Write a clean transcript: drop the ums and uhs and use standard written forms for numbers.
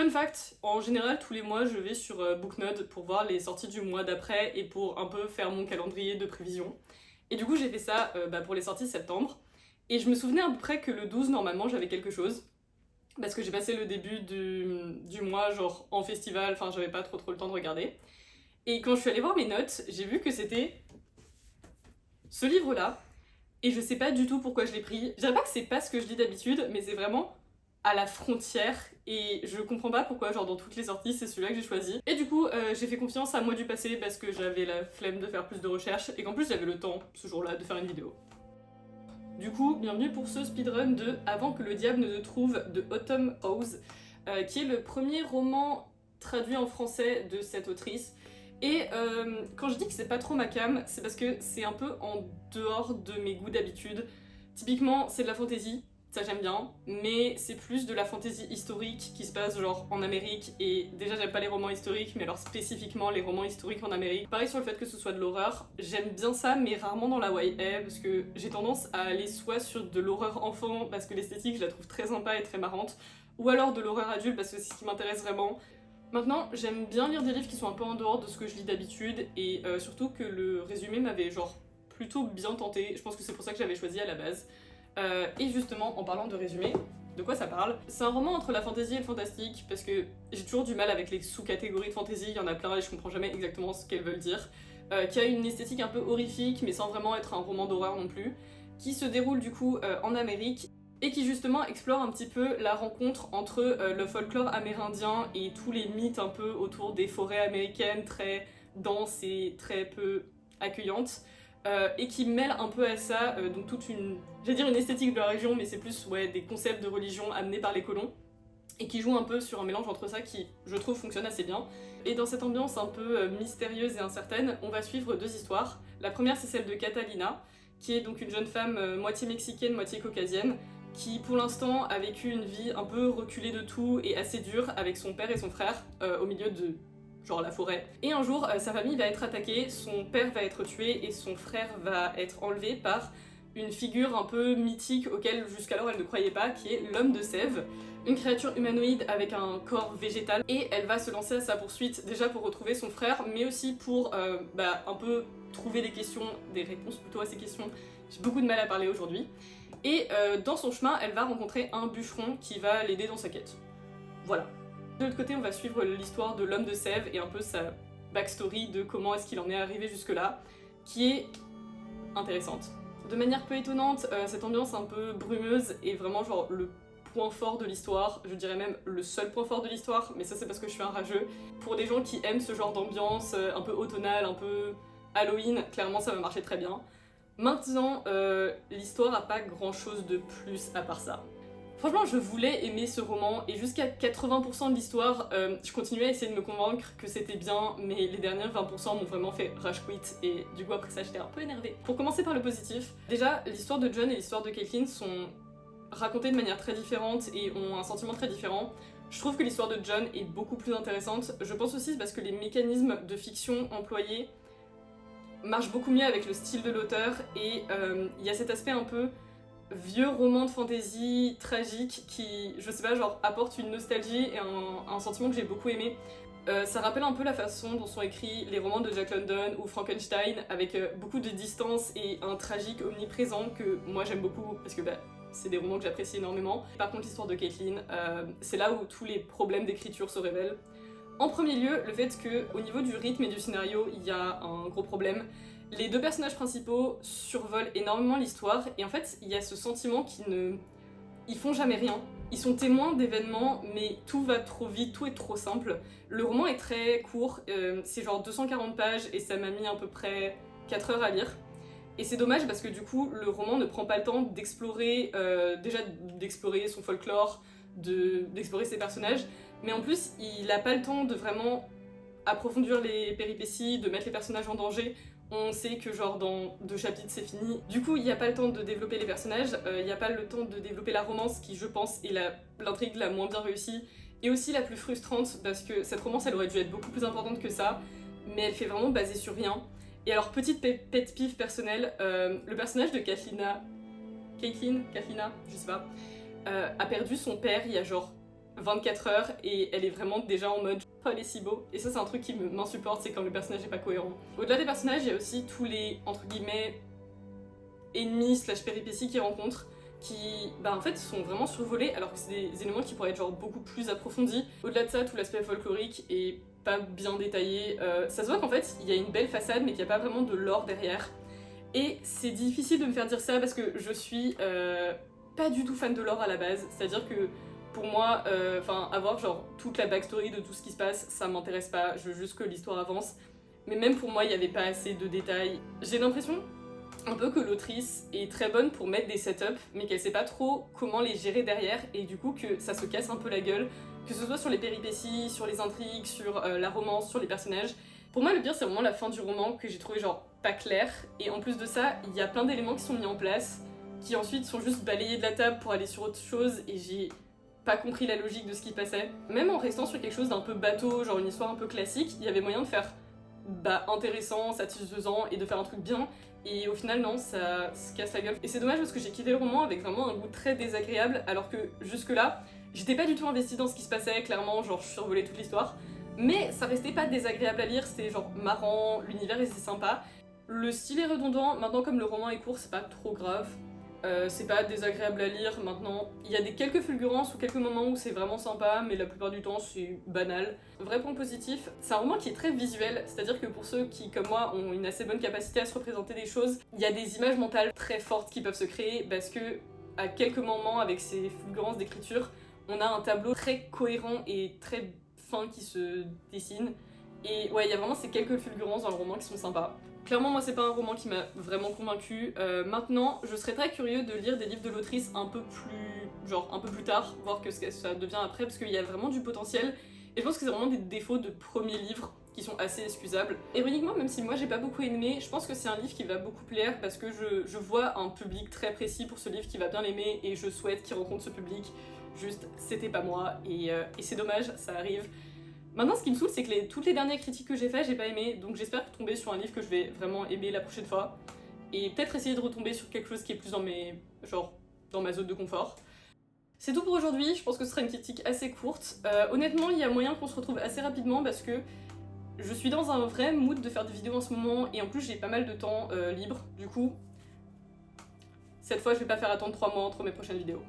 Fun fact, en général tous les mois je vais sur Booknode pour voir les sorties du mois d'après et pour un peu faire mon calendrier de prévision. Et du coup j'ai fait ça pour les sorties septembre. Et je me souvenais à peu près que le 12 normalement j'avais quelque chose. Parce que j'ai passé le début du mois genre en festival, enfin j'avais pas trop le temps de regarder. Et quand je suis allée voir mes notes, j'ai vu que c'était ce livre-là. Et je sais pas du tout pourquoi je l'ai pris. Je dirais pas que c'est pas ce que je lis d'habitude, mais c'est vraiment à la frontière. Et je comprends pas pourquoi, genre dans toutes les sorties, c'est celui-là que j'ai choisi. Et du coup, j'ai fait confiance à moi du passé parce que j'avais la flemme de faire plus de recherches et qu'en plus j'avais le temps, ce jour-là, de faire une vidéo. Du coup, bienvenue pour ce speedrun de Avant que le diable ne te trouve de Autumn Rose, qui est le premier roman traduit en français de cette autrice. Et quand je dis que c'est pas trop ma cam, c'est parce que c'est un peu en dehors de mes goûts d'habitude. Typiquement, c'est de la fantasy, ça j'aime bien, mais c'est plus de la fantasy historique qui se passe genre en Amérique, et déjà j'aime pas les romans historiques, mais alors spécifiquement les romans historiques en Amérique. Pareil sur le fait que ce soit de l'horreur, j'aime bien ça, mais rarement dans la YA, parce que j'ai tendance à aller soit sur de l'horreur enfant, parce que l'esthétique je la trouve très sympa et très marrante, ou alors de l'horreur adulte, parce que c'est ce qui m'intéresse vraiment. Maintenant, j'aime bien lire des livres qui sont un peu en dehors de ce que je lis d'habitude, et surtout que le résumé m'avait genre plutôt bien tenté. Je pense que c'est pour ça que j'avais choisi à la base. Et justement, en parlant de résumé, de quoi ça parle? C'est un roman entre la fantasy et le fantastique, parce que j'ai toujours du mal avec les sous-catégories de fantasy, il y en a plein et je comprends jamais exactement ce qu'elles veulent dire. Qui a une esthétique un peu horrifique, mais sans vraiment être un roman d'horreur non plus, qui se déroule du coup en Amérique, et qui justement explore un petit peu la rencontre entre le folklore amérindien et tous les mythes un peu autour des forêts américaines très denses et très peu accueillantes, et qui mêle un peu à ça donc toute une, j'allais dire une esthétique de la région, mais c'est plus ouais, des concepts de religion amenés par les colons, et qui joue un peu sur un mélange entre ça qui, je trouve, fonctionne assez bien. Et dans cette ambiance un peu mystérieuse et incertaine, on va suivre deux histoires. La première, c'est celle de Catalina, qui est donc une jeune femme moitié mexicaine, moitié caucasienne, qui pour l'instant a vécu une vie un peu reculée de tout et assez dure avec son père et son frère au milieu de genre la forêt. Et un jour, sa famille va être attaquée, son père va être tué et son frère va être enlevé par une figure un peu mythique auquel jusqu'alors elle ne croyait pas, qui est l'homme de Sèvres, une créature humanoïde avec un corps végétal, et elle va se lancer à sa poursuite déjà pour retrouver son frère, mais aussi pour un peu trouver des réponses plutôt à ces questions. J'ai beaucoup de mal à parler aujourd'hui. Et dans son chemin, elle va rencontrer un bûcheron qui va l'aider dans sa quête. Voilà. De l'autre côté, on va suivre l'histoire de l'homme de Sèvres et un peu sa backstory de comment est-ce qu'il en est arrivé jusque-là, qui est intéressante. De manière peu étonnante, cette ambiance un peu brumeuse est vraiment genre le point fort de l'histoire, je dirais même le seul point fort de l'histoire, mais ça c'est parce que je suis un rageux. Pour des gens qui aiment ce genre d'ambiance un peu automnale, un peu Halloween, clairement ça va marcher très bien. Maintenant, l'histoire a pas grand chose de plus à part ça. Franchement, je voulais aimer ce roman, et jusqu'à 80% de l'histoire, je continuais à essayer de me convaincre que c'était bien, mais les derniers 20% m'ont vraiment fait rage quit, et du coup après ça j'étais un peu énervée. Pour commencer par le positif, déjà l'histoire de John et l'histoire de Caitlin sont racontées de manière très différente et ont un sentiment très différent. Je trouve que l'histoire de John est beaucoup plus intéressante. Je pense aussi parce que les mécanismes de fiction employés marchent beaucoup mieux avec le style de l'auteur, et il y a cet aspect un peu vieux roman de fantasy tragique qui, je sais pas, genre apporte une nostalgie et un sentiment que j'ai beaucoup aimé. Ça rappelle un peu la façon dont sont écrits les romans de Jack London ou Frankenstein, avec beaucoup de distance et un tragique omniprésent que moi j'aime beaucoup parce que c'est des romans que j'apprécie énormément. Par contre, l'histoire de Caitlin, c'est là où tous les problèmes d'écriture se révèlent. En premier lieu, le fait qu'au niveau du rythme et du scénario, il y a un gros problème. Les deux personnages principaux survolent énormément l'histoire, et en fait, il y a ce sentiment ils font jamais rien. Ils sont témoins d'événements, mais tout va trop vite, tout est trop simple. Le roman est très court, c'est genre 240 pages, et ça m'a mis à peu près 4 heures à lire. Et c'est dommage parce que du coup, le roman ne prend pas le temps d'explorer, déjà d'explorer son folklore, d'explorer ses personnages, mais en plus, il a pas le temps de vraiment approfondir les péripéties, de mettre les personnages en danger. On sait que genre dans 2 chapitres c'est fini. Du coup, il n'y a pas le temps de développer les personnages, il n'y a pas le temps de développer la romance qui, je pense, est l'intrigue la moins bien réussie, et aussi la plus frustrante, parce que cette romance elle aurait dû être beaucoup plus importante que ça, mais elle fait vraiment basée sur rien. Et alors, petite pet peeve personnelle, le personnage de Caitlin, je sais pas, a perdu son père il y a genre 24 heures et elle est vraiment déjà en mode oh elle est si beau. Et ça c'est un truc qui m'insupporte, c'est quand le personnage n'est pas cohérent. Au-delà des personnages, il y a aussi tous les entre guillemets ennemis / péripéties qu'ils rencontrent qui en fait sont vraiment survolés alors que c'est des éléments qui pourraient être genre beaucoup plus approfondis. Au-delà de ça, tout l'aspect folklorique est pas bien détaillé. Ça se voit qu'en fait il y a une belle façade mais qu'il n'y a pas vraiment de lore derrière. Et c'est difficile de me faire dire ça parce que je suis pas du tout fan de lore à la base. C'est-à-dire que pour moi, avoir genre toute la backstory de tout ce qui se passe, ça m'intéresse pas. Je veux juste que l'histoire avance. Mais même pour moi, il n'y avait pas assez de détails. J'ai l'impression un peu que l'autrice est très bonne pour mettre des setups, mais qu'elle sait pas trop comment les gérer derrière, et du coup que ça se casse un peu la gueule, que ce soit sur les péripéties, sur les intrigues, sur la romance, sur les personnages. Pour moi, le pire, c'est vraiment la fin du roman que j'ai trouvé genre pas claire, et en plus de ça, il y a plein d'éléments qui sont mis en place, qui ensuite sont juste balayés de la table pour aller sur autre chose, et j'ai pas compris la logique de ce qui passait. Même en restant sur quelque chose d'un peu bateau, genre une histoire un peu classique, il y avait moyen de faire intéressant, satisfaisant et de faire un truc bien, et au final non, ça se casse la gueule. Et c'est dommage parce que j'ai quitté le roman avec vraiment un goût très désagréable, alors que jusque là, j'étais pas du tout investie dans ce qui se passait, clairement, genre je survolais toute l'histoire, mais ça restait pas désagréable à lire, c'était genre marrant, l'univers était sympa. Le style est redondant, maintenant comme le roman est court, c'est pas trop grave. C'est pas désagréable à lire maintenant. Il y a quelques fulgurances ou quelques moments où c'est vraiment sympa, mais la plupart du temps c'est banal. Vrai point positif, c'est un roman qui est très visuel, c'est-à-dire que pour ceux qui, comme moi, ont une assez bonne capacité à se représenter des choses, il y a des images mentales très fortes qui peuvent se créer parce que, à quelques moments, avec ces fulgurances d'écriture, on a un tableau très cohérent et très fin qui se dessine. Et ouais, il y a vraiment ces quelques fulgurances dans le roman qui sont sympas. Clairement, moi, c'est pas un roman qui m'a vraiment convaincue. Maintenant, je serais très curieux de lire des livres de l'autrice un peu plus tard, voir ce que ça devient après, parce qu'il y a vraiment du potentiel. Et je pense que c'est vraiment des défauts de premier livre qui sont assez excusables. Ironiquement, même si moi j'ai pas beaucoup aimé, je pense que c'est un livre qui va beaucoup plaire parce que je vois un public très précis pour ce livre qui va bien l'aimer et je souhaite qu'il rencontre ce public. Juste, c'était pas moi et c'est dommage, ça arrive. Maintenant, ce qui me saoule, c'est que toutes les dernières critiques que j'ai faites, j'ai pas aimé, donc j'espère tomber sur un livre que je vais vraiment aimer la prochaine fois, et peut-être essayer de retomber sur quelque chose qui est plus dans ma zone de confort. C'est tout pour aujourd'hui, je pense que ce sera une critique assez courte. Honnêtement, il y a moyen qu'on se retrouve assez rapidement parce que je suis dans un vrai mood de faire des vidéos en ce moment, et en plus j'ai pas mal de temps libre, du coup, cette fois je vais pas faire attendre 3 mois entre mes prochaines vidéos.